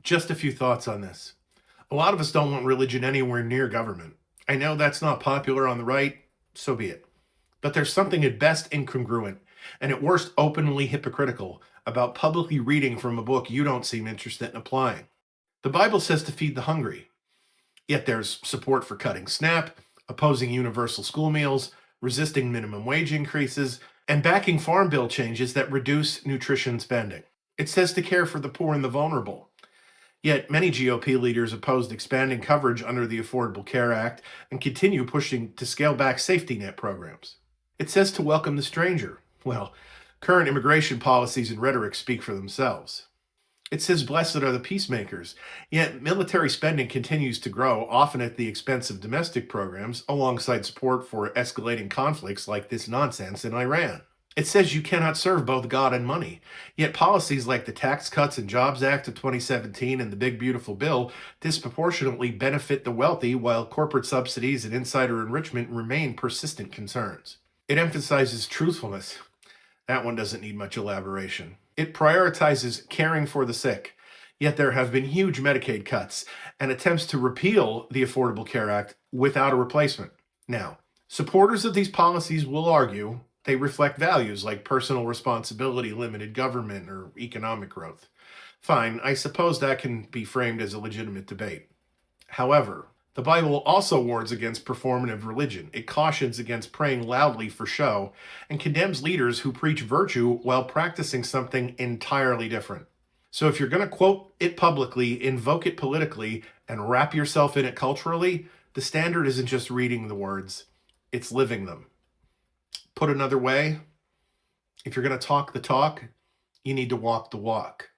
Just a few thoughts on this. A lot of us don't want religion anywhere near government. I know that's not popular on the right, so be it. But there's something at best incongruent and at worst openly hypocritical about publicly reading from a book you don't seem interested in applying. The Bible says to feed the hungry, yet there's support for cutting SNAP, opposing universal school meals, resisting minimum wage increases, and backing farm bill changes that reduce nutrition spending. It says to care for the poor and the vulnerable. Yet many GOP leaders opposed expanding coverage under the Affordable Care Act and continue pushing to scale back safety net programs. It says to welcome the stranger. Well, current immigration policies and rhetoric speak for themselves. It says blessed are the peacemakers, yet military spending continues to grow, often at the expense of domestic programs, alongside support for escalating conflicts like this nonsense in Iran. It says you cannot serve both God and money, yet policies like the Tax Cuts and Jobs Act of 2017 and the Big Beautiful Bill disproportionately benefit the wealthy, while corporate subsidies and insider enrichment remain persistent concerns. It emphasizes truthfulness. That one doesn't need much elaboration. It prioritizes caring for the sick, yet there have been huge Medicaid cuts and attempts to repeal the Affordable Care Act without a replacement. Now, supporters of these policies will argue they reflect values like personal responsibility, limited government, or economic growth. Fine, I suppose that can be framed as a legitimate debate. However, the Bible also warns against performative religion. It cautions against praying loudly for show and condemns leaders who preach virtue while practicing something entirely different. So if you're going to quote it publicly, invoke it politically, and wrap yourself in it culturally, the standard isn't just reading the words, it's living them. Put another way, if you're going to talk the talk, you need to walk the walk.